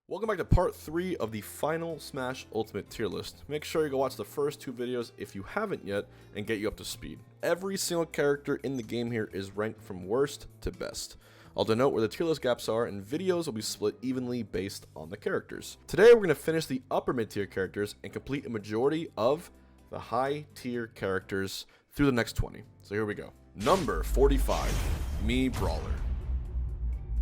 Welcome back to part 3 of the final Smash Ultimate tier list. Make sure you go watch the first 2 videos if you haven't yet and get you up to speed. Every single character in the game here is ranked from worst to best. I'll denote where the tier list gaps are, and videos will be split evenly based on the characters. Today we're going to finish the upper mid tier characters and complete a majority of the high tier characters through the next 20. So here we go. Number 45, Mii Brawler.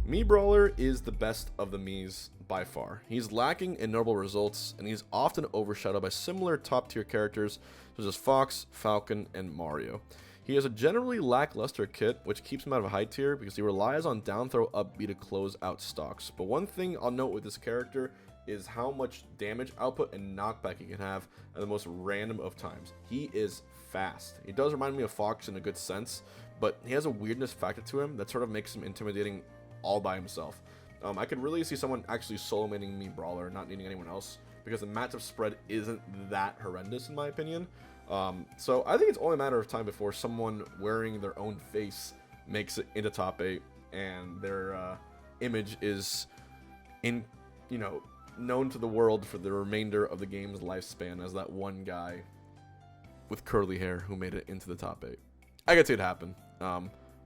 Mii Brawler is the best of the Miis by far. He's lacking in notable results, and he's often overshadowed by similar top tier characters such as Fox, Falcon, and Mario. He has a generally lackluster kit, which keeps him out of a high tier because he relies on down throw up B to close out stocks. But one thing I'll note with this character is how much damage output and knockback he can have at the most random of times. He is fast. He does remind me of Fox in a good sense, but he has a weirdness factor to him that sort of makes him intimidating all by himself. I could really see someone actually solo maining Mii Brawler, not needing anyone else, because the matchup spread isn't that horrendous in my opinion. So I think it's only a matter of time before someone wearing their own face makes it into top 8, and their image is known to the world for the remainder of the game's lifespan as that one guy with curly hair who made it into the top 8. I could see it happen.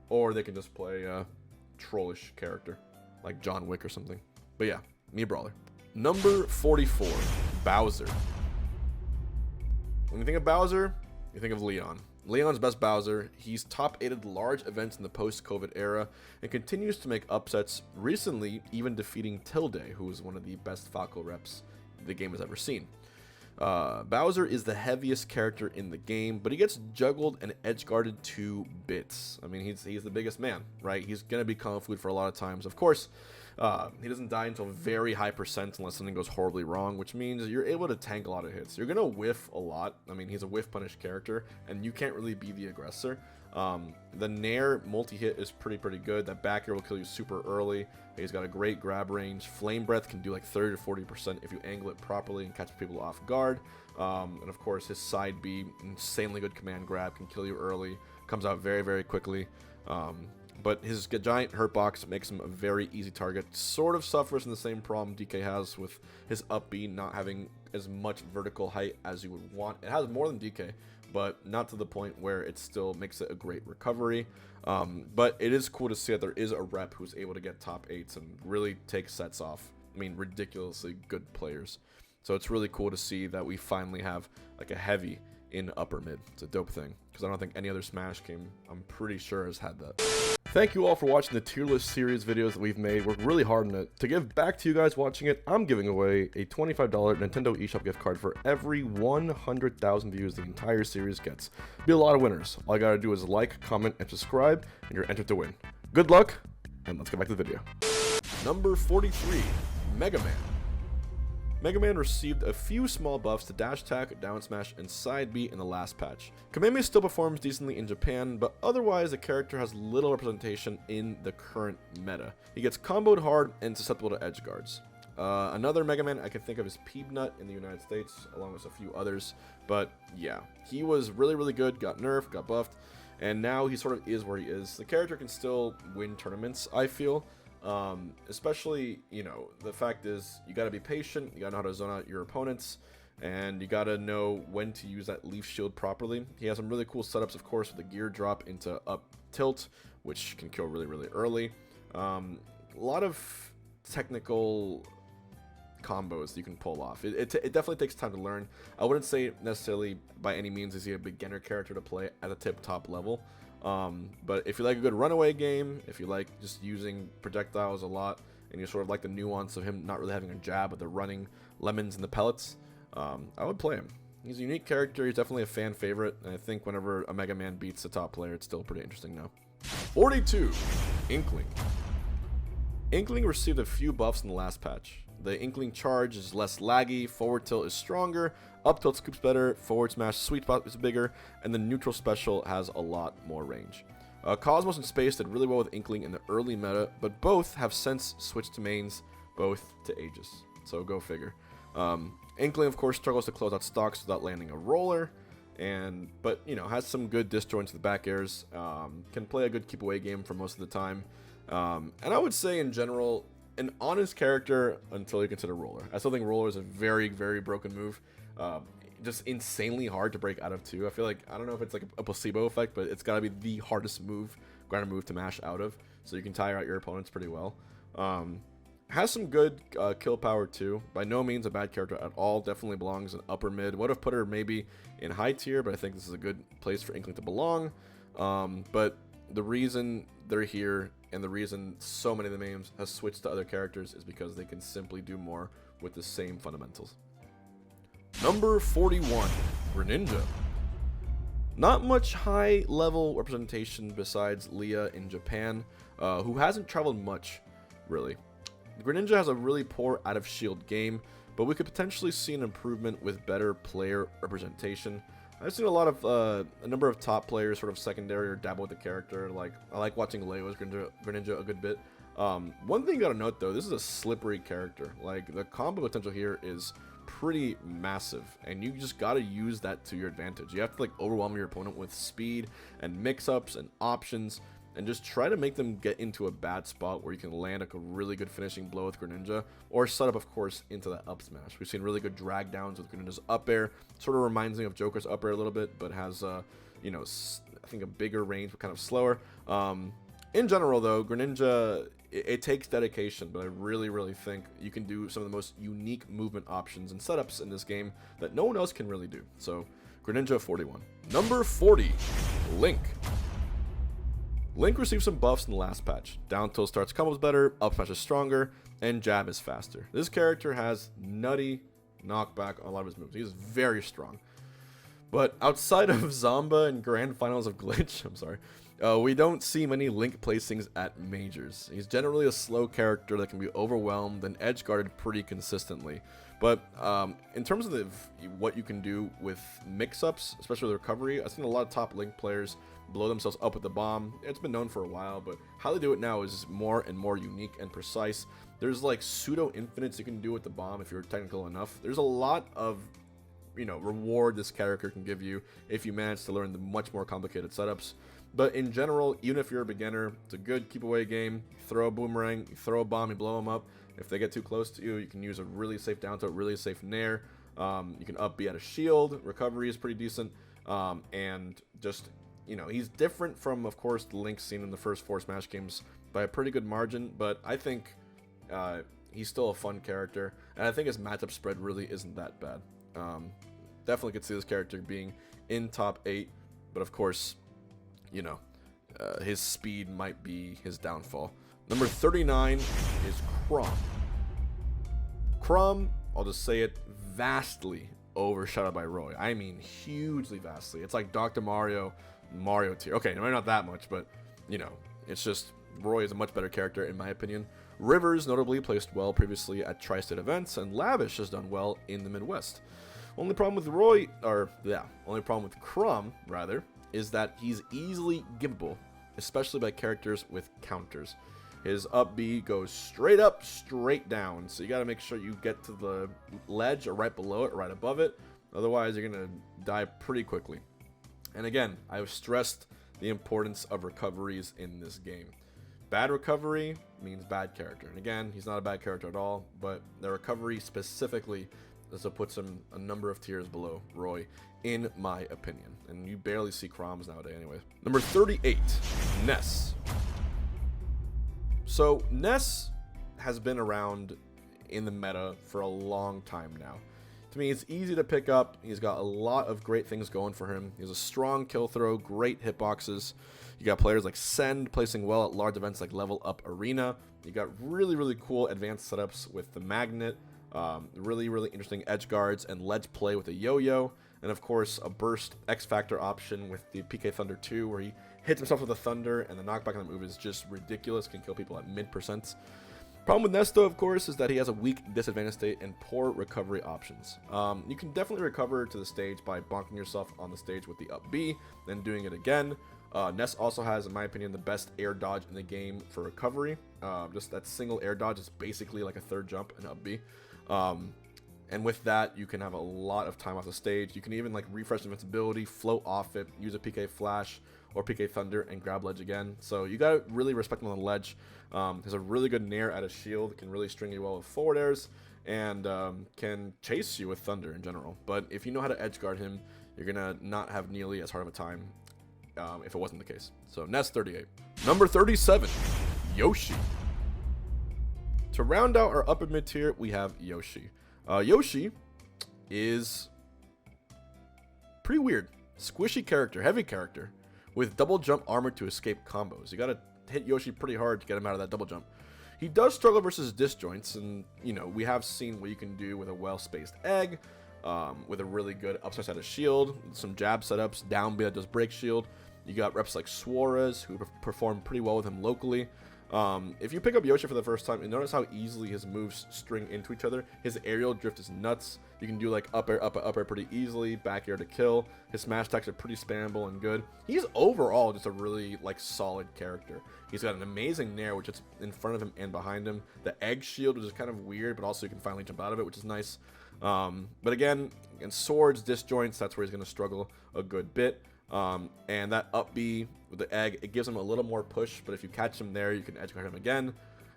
Or they can just play a trollish character like John Wick or something. But yeah, Mii Brawler. Number 44, Bowser. When you think of Bowser, you think of Leon. Leon's best Bowser. He's top 8'd large events in the post-COVID era and continues to make upsets, recently even defeating Tilde, who is one of the best Falco reps the game has ever seen. Bowser is the heaviest character in the game, but he gets juggled and edge guarded to bits. I mean, he's the biggest man, right? He's gonna be kung fu for a lot of times. Of course, he doesn't die until very high percent unless something goes horribly wrong, which means you're able to tank a lot of hits. You're gonna whiff a lot. I mean, he's a whiff punish character, and you can't really be the aggressor. The Nair multi-hit is pretty good. That back air will kill you super early. He's got a great grab range. Flame Breath can do like 30 to 40% if you angle it properly and catch people off guard. And of course, his side B, insanely good command grab, can kill you early. Comes out very quickly. But his giant hurt box makes him a very easy target. Sort of suffers from the same problem DK has with his up B not having as much vertical height as you would want. It has more than DK, but not to the point where it still makes it a great recovery. But it is cool to see that there is a rep who's able to get top 8s and really take sets off. I mean, ridiculously good players. So it's really cool to see that we finally have like a heavy in upper mid. It's a dope thing, because I don't think any other Smash game, I'm pretty sure, has had that. Thank you all for watching the tier list series videos that we've made. Worked really hard on it. To give back to you guys watching it, I'm giving away a $25 Nintendo eShop gift card for every 100,000 views the entire series gets. Be a lot of winners. All I gotta do is like, comment, and subscribe, and you're entered to win. Good luck, and let's get back to the video. Number 43, Mega Man. Mega Man received a few small buffs to dash attack, down smash, and side B in the last patch. Kameme still performs decently in Japan, but otherwise the character has little representation in the current meta. He gets comboed hard and susceptible to edge guards. Another Mega Man I can think of is Peanut in the United States, along with a few others, but yeah, he was really good, got nerfed, got buffed, and now he sort of is where he is. The character can still win tournaments, I feel. Especially, the fact is you gotta be patient, you gotta know how to zone out your opponents, and you gotta know when to use that leaf shield properly. He has some really cool setups, of course, with the gear drop into up tilt, which can kill really early. A lot of technical combos that you can pull off. It definitely takes time to learn. I wouldn't say necessarily by any means is he a beginner character to play at the tip-top level. But if you like a good runaway game, if you like just using projectiles a lot, and you sort of like the nuance of him not really having a jab but the running lemons and the pellets, I would play him. He's a unique character, he's definitely a fan favorite, and I think whenever a Mega Man beats the top player, it's still pretty interesting now. 42, Inkling. Inkling received a few buffs in the last patch. The Inkling charge is less laggy, forward tilt is stronger, up tilt scoops better, forward smash sweet spot is bigger, and the neutral special has a lot more range. Cosmos and Space did really well with Inkling in the early meta, but both have since switched to mains, both to Aegis, so go figure. Inkling, of course, struggles to close out stocks without landing a roller, but has some good disjoint to the back airs, can play a good keep away game for most of the time, and I would say in general, an honest character until you consider Roller. I still think Roller is a very, very broken move. Just insanely hard to break out of too. I feel like, I don't know if it's like a placebo effect, but it's got to be the hardest grinder move to mash out of, so you can tire out your opponents pretty well. Has some good kill power too. By no means a bad character at all. Definitely belongs in upper mid. Would have put her maybe in high tier, but I think this is a good place for Inkling to belong. But the reason they're here and the reason so many of the names has switched to other characters is because they can simply do more with the same fundamentals. Number 41, Greninja. Not much high level representation besides Leah in Japan, who hasn't traveled much really. Greninja has a really poor out of shield game, but we could potentially see an improvement with better player representation. I've seen a number of top players sort of secondary or dabble with the character. Like, I like watching Leo's Greninja a good bit. One thing you gotta note though, this is a slippery character. Like, the combo potential here is pretty massive, and you just gotta use that to your advantage. You have to like overwhelm your opponent with speed and mix-ups and options, and just try to make them get into a bad spot where you can land like a really good finishing blow with Greninja, or set up, of course, into that up smash. We've seen really good drag downs with Greninja's up air. Sort of reminds me of Joker's up air a little bit, but has, you know, I think a bigger range, but kind of slower. In general, though, Greninja, it takes dedication, but I really, really think you can do some of the most unique movement options and setups in this game that no one else can really do. So, Greninja 41. Number 40, Link. Link received some buffs in the last patch. Down tilt starts combos better, up smash is stronger, and jab is faster. This character has nutty knockback on a lot of his moves. He's very strong. But outside of Zamba and Grand Finals of Glitch, I'm sorry, we don't see many Link placings at majors. He's generally a slow character that can be overwhelmed and edge guarded pretty consistently. But in terms of what you can do with mix-ups, especially with recovery, I've seen a lot of top Link players blow themselves up with the bomb. It's been known for a while, but how they do it now is more and more unique and precise. There's like pseudo infinites you can do with the bomb if you're technical enough. There's a lot of, you know, reward this character can give you if you manage to learn the much more complicated setups. But in general, even if you're a beginner, it's a good keep away game. You throw a boomerang, you throw a bomb, you blow them up. If they get too close to you, you can use a really safe down tilt, really safe nair. You can up B at a shield. Recovery is pretty decent. And just, you know, he's different from, of course, the Link seen in the first 4 Smash games by a pretty good margin. But I think he's still a fun character. And I think his matchup spread really isn't that bad. Definitely could see this character being in top 8. But of course, you know, his speed might be his downfall. Number 39 is Chrom. Chrom, I'll just say it, vastly overshadowed by Roy. I mean, hugely vastly. It's like Dr. Mario tier. Okay, maybe not that much, but, you know, it's just Roy is a much better character in my opinion. Rivers notably placed well previously at Tri-State events, and Lavish has done well in the Midwest. Only problem with Chrom, rather, is that he's easily giveable, especially by characters with counters. His up B goes straight up, straight down, so you gotta make sure you get to the ledge or right below it or right above it, otherwise you're gonna die pretty quickly. And again, I've stressed the importance of recoveries in this game. Bad recovery means bad character, and again, he's not a bad character at all, but the recovery specifically puts him a number of tiers below Roy, in my opinion. And you barely see Chroms nowadays anyway. Number 38, Ness. So Ness has been around in the meta for a long time now. To me, it's easy to pick up. He's got a lot of great things going for him. He has a strong kill throw, great hitboxes. You got players like Send placing well at large events like Level Up Arena. You got really, really cool advanced setups with the Magnet. Really, really interesting edge guards and ledge play with a yo-yo, and of course a burst X Factor option with the PK Thunder 2 where he hits himself with a thunder, and the knockback on the move is just ridiculous, can kill people at mid%. Problem with Ness though, of course, is that he has a weak disadvantage state and poor recovery options. You can definitely recover to the stage by bonking yourself on the stage with the up B, then doing it again. Ness also has, in my opinion, the best air dodge in the game for recovery. Just that single air dodge is basically like a third jump and up B. And with that, you can have a lot of time off the stage. You can even like refresh invincibility, float off it, use a PK flash, or PK Thunder and grab ledge again. So you got to really respect him on the ledge. Has a really good nair at his shield, can really string you well with forward airs, and can chase you with Thunder in general. But if you know how to edge guard him, you're going to not have nearly as hard of a time if it wasn't the case. So Nest 38. Number 37, Yoshi. To round out our upper mid tier, we have Yoshi. Yoshi is pretty weird. Squishy character, heavy character, with double jump armor to escape combos. You gotta hit Yoshi pretty hard to get him out of that double jump. He does struggle versus disjoints, and you know, we have seen what you can do with a well-spaced egg, with a really good upside side of shield, some jab setups, down B that does break shield. You got reps like Suarez, who perform pretty well with him locally. If you pick up Yoshi for the first time, you notice how easily his moves string into each other. His aerial drift is nuts. You can do like up air pretty easily, back air to kill. His smash attacks are pretty spammable and good. He's overall just a really like solid character. He's got an amazing nair, which is in front of him and behind him. The egg shield, which is kind of weird, but also you can finally jump out of it, which is nice. But again, in swords, disjoints, that's where he's going to struggle a good bit. And that up B with the egg, it gives him a little more push, but if you catch him there, you can edge guard him again.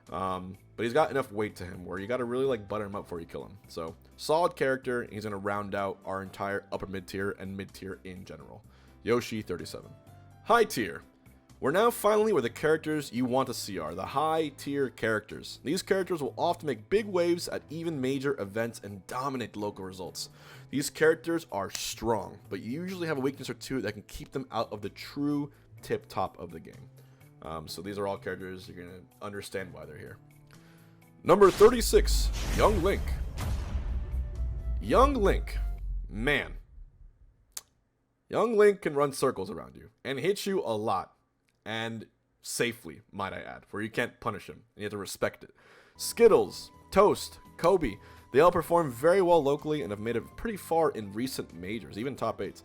But he's got enough weight to him where you got to really like butter him up before you kill him. So solid character. He's going to round out our entire upper mid tier and mid tier in general. Yoshi 37. High tier. We're now finally where the characters you want to see are, the high tier characters. These characters will often make big waves at even major events and dominate local results. These characters are strong, but you usually have a weakness or two that can keep them out of the true tip top of the game. So these are all characters you're going to understand why they're here. Number 36, Young Link. Young Link, man. Young Link can run circles around you and hit you a lot. And safely, might I add, where you can't punish him, and you have to respect it. Skittles, Toast, Kobe, they all perform very well locally and have made it pretty far in recent majors, even top 8s.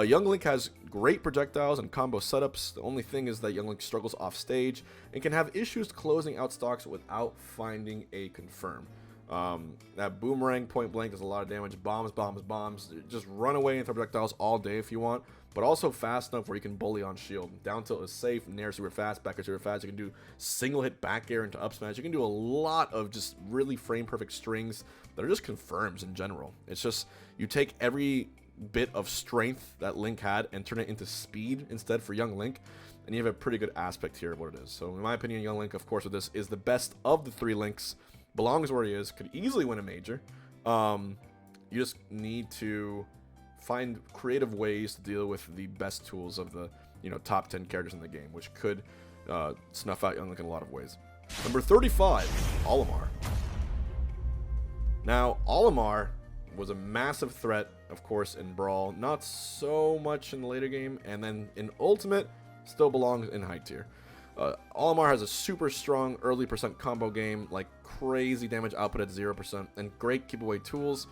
Young Link has great projectiles and combo setups. The only thing is that Young Link struggles off stage and can have issues closing out stocks without finding a confirm. That boomerang point blank does a lot of damage. Bombs. Just run away and throw projectiles all day if you want, but also fast enough where you can bully on shield. Down tilt is safe, nair super fast, back air super fast. You can do single hit back air into up smash. You can do a lot of just really frame perfect strings that are just confirms in general. It's just you take every bit of strength that Link had and turn it into speed instead for Young Link, and you have a pretty good aspect here of what it is. So in my opinion, Young Link, of course, with this is the best of the 3 Links. Belongs where he is, could easily win a major. You just need to find creative ways to deal with the best tools of the top 10 characters in the game, which could snuff out Young Link in a lot of ways. Number 35, Olimar. Now, Olimar was a massive threat, of course, in Brawl, not so much in the later game, and then in Ultimate, still belongs in high tier. Olimar has a super strong early percent combo game, like crazy damage output at 0%, and great keep away tools.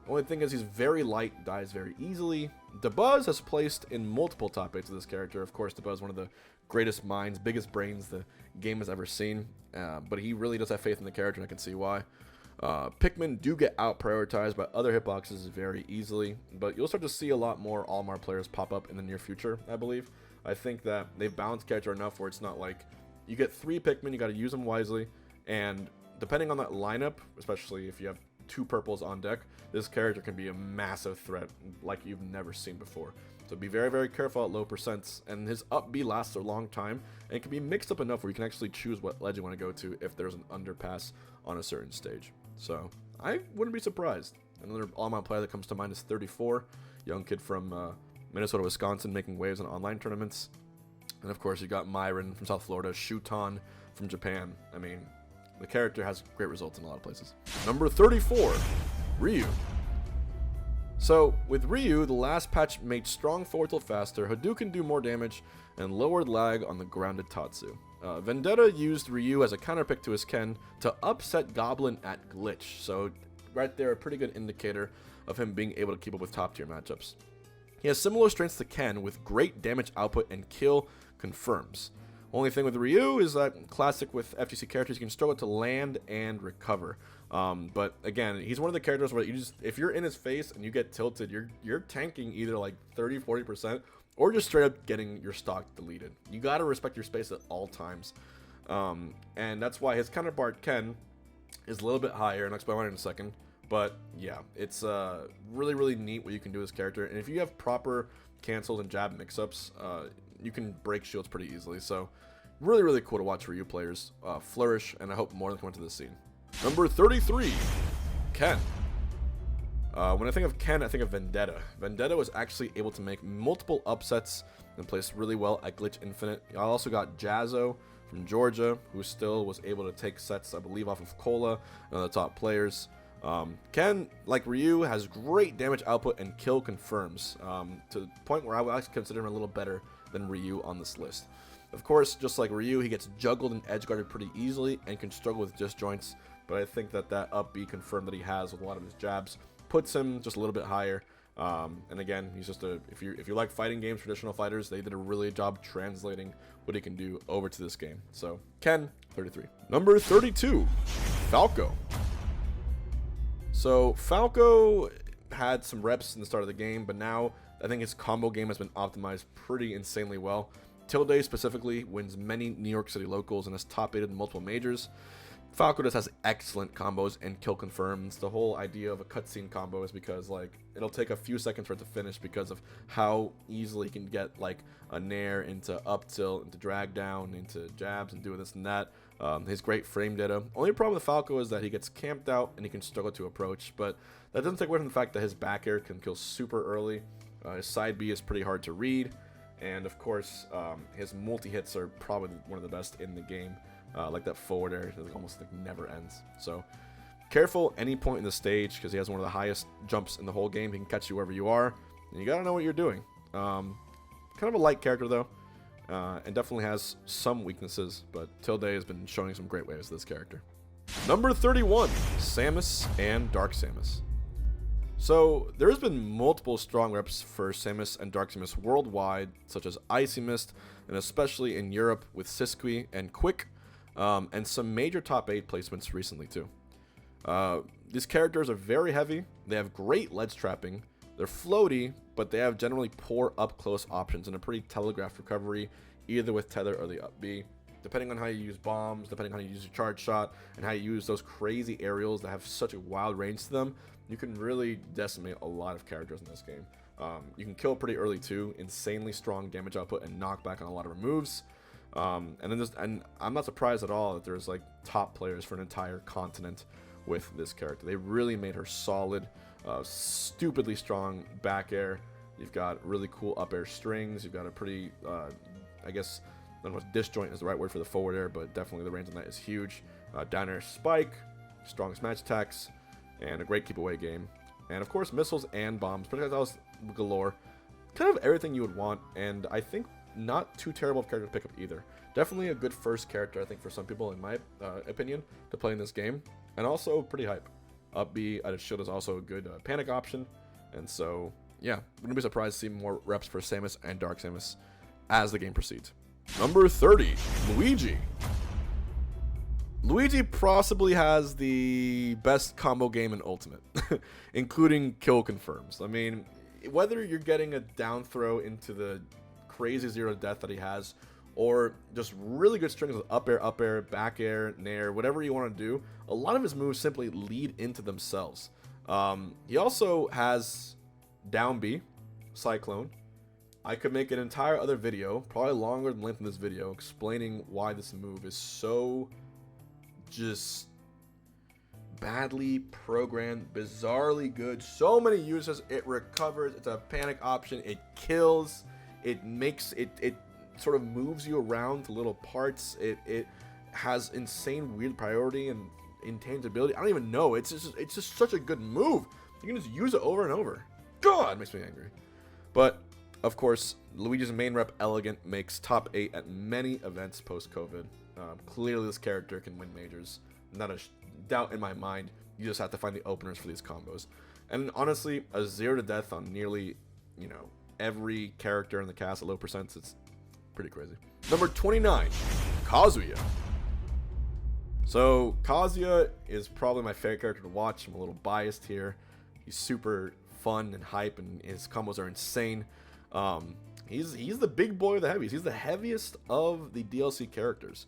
Only thing is he's very light, dies very easily. Dabuz has placed in multiple top 8s of this character. Of course, Dabuz is one of the greatest minds, biggest brains the game has ever seen, but he really does have faith in the character, and I can see why. Pikmin do get out prioritized by other hitboxes very easily, but you'll start to see a lot more Olimar players pop up in the near future, I believe. I think that they've balanced character enough where it's not like you get 3 Pikmin, you got to use them wisely, and depending on that lineup, especially if you have 2 purples on deck, this character can be a massive threat like you've never seen before. So be very, very careful at low percents, and his up B lasts a long time, and it can be mixed up enough where you can actually choose what ledge you want to go to if there's an underpass on a certain stage. So I wouldn't be surprised. Another Olimar player that comes to mind is 34, young kid from Minnesota, Wisconsin, making waves in online tournaments. And of course, you got Myron from South Florida, Shuton from Japan. I mean, the character has great results in a lot of places. Number 34, Ryu. So, with Ryu, the last patch made strong forward tilt faster, Hadouken do more damage, and lowered lag on the grounded Tatsu. Vendetta used Ryu as a counterpick to his Ken to upset Goblin at Glitch, so right there, a pretty good indicator of him being able to keep up with top tier matchups. He has similar strengths to Ken with great damage output and kill confirms. Only thing with Ryu is that classic with FGC characters, you can struggle to land and recover. But again, he's one of the characters where you just, if you're in his face and you get tilted, you're tanking either like 30-40% or just straight up getting your stock deleted. You gotta respect your space at all times. And that's why his counterpart Ken is a little bit higher, and I'll explain why in a second. But yeah, it's really, really neat what you can do with this character. And if you have proper cancels and jab mix-ups, you can break shields pretty easily. So really, really cool to watch Ryu players flourish, and I hope more of them come into this scene. Number 33, Ken. When I think of Ken, I think of Vendetta. Vendetta was actually able to make multiple upsets and placed really well at Glitch Infinite. I also got Jazzo from Georgia, who still was able to take sets, I believe, off of Cola and the top players. Ken, like Ryu, has great damage output and kill confirms, to the point where I would actually consider him a little better than Ryu on this list. Of course, just like Ryu, he gets juggled and edge guarded pretty easily and can struggle with disjoints, but I think that up B confirm that he has with a lot of his jabs puts him just a little bit higher. And again, he's just if you like fighting games, traditional fighters, they did a really good job translating what he can do over to this game. So Ken, 33. Number 32, Falco. So Falco had some reps in the start of the game, but now I think his combo game has been optimized pretty insanely well. Tilde specifically wins many New York City locals and has top 8'd in multiple majors. Falco just has excellent combos and kill confirms. The whole idea of a cutscene combo is because like it'll take a few seconds for it to finish because of how easily he can get like a nair into up tilt, into drag down, into jabs, and doing this and that. His great frame data. Only problem with Falco is that he gets camped out and he can struggle to approach, but that doesn't take away from the fact that his back air can kill super early. His side B is pretty hard to read, and of course his multi-hits are probably one of the best in the game. Like that forward air that almost like never ends. So careful any point in the stage because he has one of the highest jumps in the whole game. He can catch you wherever you are, and you gotta know what you're doing. Kind of a light character though, and definitely has some weaknesses, but Tilde has been showing some great ways to this character. Number 31, Samus and Dark Samus. So there has been multiple strong reps for Samus and Dark Samus worldwide, such as Icy Mist, and especially in Europe with Siskui and Quick. And some major top 8 placements recently too. These characters are very heavy, they have great ledge trapping, they're floaty, but they have generally poor up close options and a pretty telegraphed recovery, either with tether or the up B. Depending on how you use bombs, depending on how you use your charge shot, and how you use those crazy aerials that have such a wild range to them, you can really decimate a lot of characters in this game. You can kill pretty early too, insanely strong damage output and knockback on a lot of her moves. And I'm not surprised at all that there's like top players for an entire continent with this character. They really made her solid, stupidly strong back air. You've got really cool up air strings. You've got a pretty, I guess, I don't know if disjoint is the right word for the forward air, but definitely the range on that is huge. Down air spike, strong smash attacks, and a great keep away game. And of course, missiles and bombs, projectiles galore. Kind of everything you would want, and I think not too terrible of a character to pick up either. Definitely a good first character, I think, for some people, in my opinion, to play in this game. And also pretty hype. Up B at its shield is also a good panic option. And so, yeah, wouldn't be surprised to see more reps for Samus and Dark Samus as the game proceeds. Number 30, Luigi. Luigi possibly has the best combo game in Ultimate, including kill confirms. I mean, whether you're getting a down throw into the crazy zero to death that he has, or just really good strings with up air, back air, nair, whatever you want to do, a lot of his moves simply lead into themselves. He also has down B, Cyclone. I could make an entire other video, probably longer than the length of this video, explaining why this move is so just badly programmed, bizarrely good. So many uses, it recovers, it's a panic option, it kills, it makes it sort of moves you around to little parts. It has insane weird priority and intangibility. I don't even know. It's just such a good move. You can just use it over and over. God, it makes me angry. But of course, Luigi's main rep Elegant makes top 8 at many events post-COVID. Clearly, this character can win majors. Not a doubt in my mind. You just have to find the openers for these combos. And honestly, a 0 to death on nearly, every character in the cast at low percents, it's pretty crazy. Number 29, Kazuya. So Kazuya is probably my favorite character to watch. I'm a little biased here. He's super fun and hype, and his combos are insane. He's the big boy of the heavies. He's the heaviest of the DLC characters.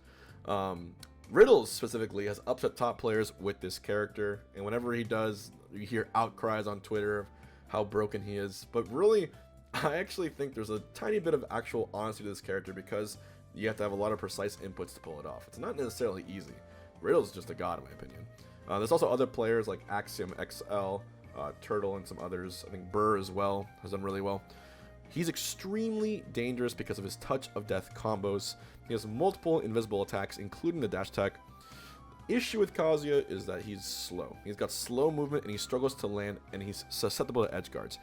Riddles specifically has upset top players with this character, and whenever he does, you hear outcries on Twitter of how broken he is. But really, I actually think there's a tiny bit of actual honesty to this character, because you have to have a lot of precise inputs to pull it off. It's not necessarily easy. Riddle's just a god, in my opinion. There's also other players like Axiom XL, Turtle, and some others. I think Burr as well has done really well. He's extremely dangerous because of his touch of death combos. He has multiple invisible attacks, including the dash attack. Issue with Kazuya is that he's slow. He's got slow movement and he struggles to land, and he's susceptible to edge guards.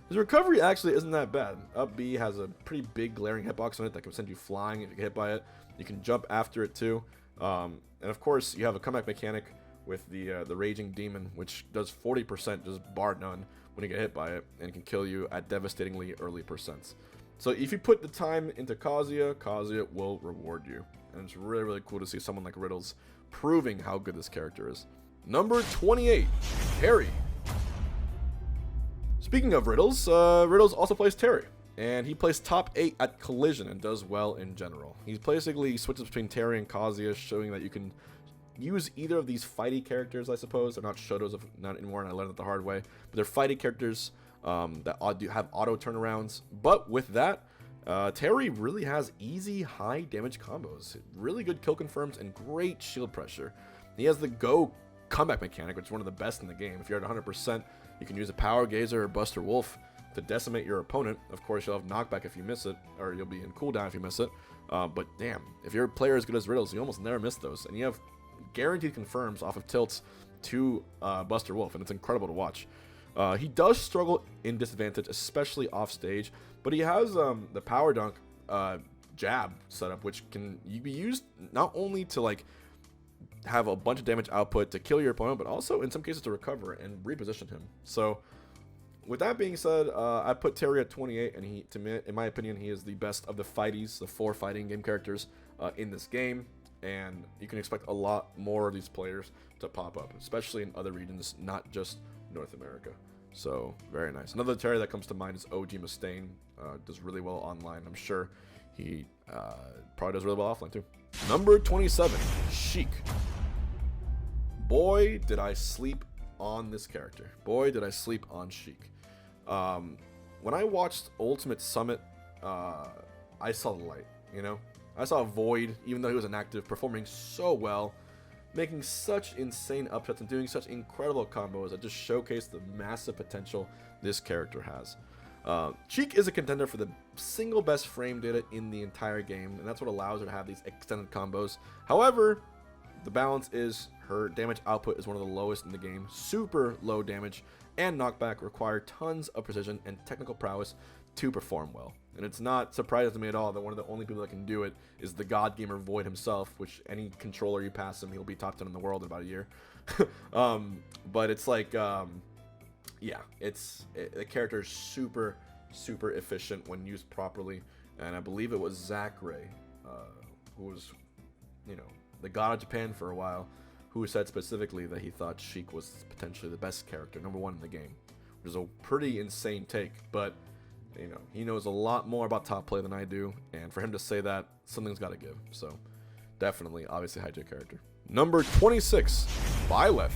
His recovery actually isn't that bad. Up B has a pretty big glaring hitbox on it that can send you flying if you get hit by it. You can jump after it too. And of course, you have a comeback mechanic with the Raging Demon, which does 40% just bar none when you get hit by it, and can kill you at devastatingly early percents. So if you put the time into Kazuya, Kazuya will reward you. And it's really, really cool to see someone like Riddles proving how good this character is. Number 28, Terry. Speaking of Riddles, Riddles also plays Terry. And he plays top 8 at Collision and does well in general. He basically switches between Terry and Kazuya, showing that you can use either of these fighty characters, I suppose. They're not Shotos not anymore, and I learned it the hard way. But they're fighty characters that have auto turnarounds. But with that, Terry really has easy, high damage combos. Really good kill confirms and great shield pressure. He has the Go comeback mechanic, which is one of the best in the game. If you're at 100%, you can use a Power Gazer or Buster Wolf to decimate your opponent. Of course, you'll have knockback if you miss it, or you'll be in cooldown if you miss it. But damn, if you're a player as good as Riddles, you almost never miss those. And you have guaranteed confirms off of tilts to Buster Wolf, and it's incredible to watch. He does struggle in disadvantage, especially off stage, but he has the Power Dunk jab setup, which can be used not only to like have a bunch of damage output to kill your opponent, but also in some cases to recover and reposition him. So with that being said, I put Terry at 28, and he, to me, in my opinion, he is the best of the fighties, the 4 fighting game characters in this game. And you can expect a lot more of these players to pop up, especially in other regions, not just North America. So, very nice. Another Terry that comes to mind is OG Mustaine. Does really well online. I'm sure he probably does really well offline too. Number 27, Sheik. Boy, did I sleep on this character. Boy, did I sleep on Sheik. When I watched Ultimate Summit, I saw the light, you know? I saw Void, even though he was inactive, performing so well, making such insane upsets and doing such incredible combos that just showcase the massive potential this character has. Cheek is a contender for the single best frame data in the entire game, and that's what allows her to have these extended combos. However, the balance is her damage output is one of the lowest in the game, super low damage, and knockback require tons of precision and technical prowess to perform well. And it's not surprising to me at all that one of the only people that can do it is the god gamer Void himself, which any controller you pass him, he'll be top 10 in the world in about a year. But it's like, yeah, the character is super, super efficient when used properly. And I believe it was Zach Ray, who was, you know, the god of Japan for a while, who said specifically that he thought Sheik was potentially the best character, #1 in the game, which is a pretty insane take, but you know, he knows a lot more about top play than I do, and for him to say that, something's got to give. So, definitely, obviously, high tier character. Number 26, Byleth.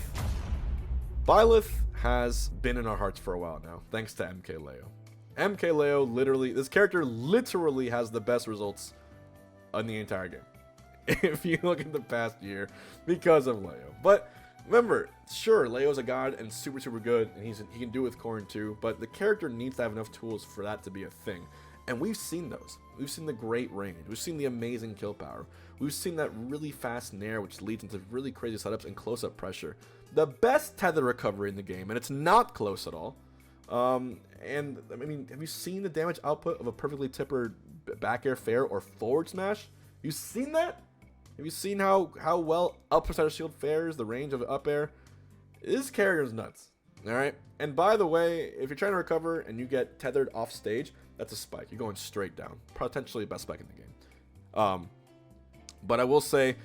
Byleth has been in our hearts for a while now, thanks to MK Leo. MK Leo literally, this character literally has the best results in the entire game, if you look at the past year, because of Leo. But remember, sure, Leo's a god and super, super good, and he can do it with Corrin too, but the character needs to have enough tools for that to be a thing. And we've seen those. We've seen the great range. We've seen the amazing kill power. We've seen that really fast nair, which leads into really crazy setups and close-up pressure. The best tether recovery in the game, and it's not close at all. And, I mean, have you seen the damage output of a perfectly tippered back air fair or forward smash? You seen that? Have you seen how well up side of shield fares, the range of up air? This character's nuts. Alright? And by the way, if you're trying to recover and you get tethered off stage, that's a spike. You're going straight down. Potentially the best spike in the game. But I will say,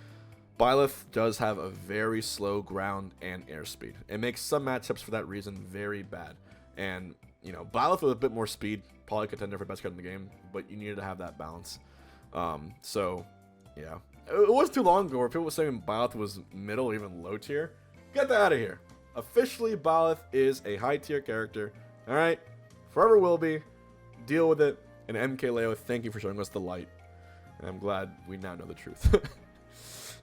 Byleth does have a very slow ground and airspeed. It makes some matchups for that reason very bad. And you know, Byleth with a bit more speed, probably contender for best card in the game, but you needed to have that balance. So, yeah. It wasn't too long ago where people were saying Byleth was middle or even low tier. Get that out of here. Officially, Byleth is a high tier character. Alright? Forever will be. Deal with it. And MKLeo, thank you for showing us the light. And I'm glad we now know the truth.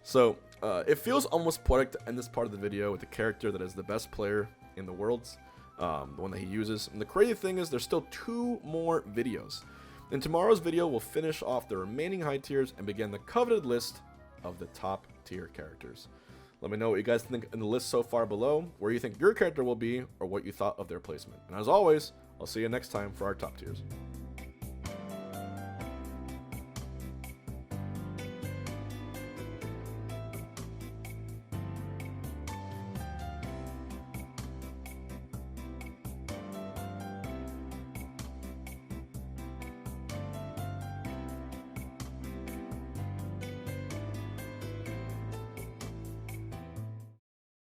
So, it feels almost poetic to end this part of the video with the character that is the best player in the worlds. The one that he uses. And the crazy thing is there's still 2 more videos. In tomorrow's video, we'll finish off the remaining high tiers and begin the coveted list of the top tier characters. Let me know what you guys think in the list so far below, where you think your character will be, or what you thought of their placement. And as always, I'll see you next time for our top tiers.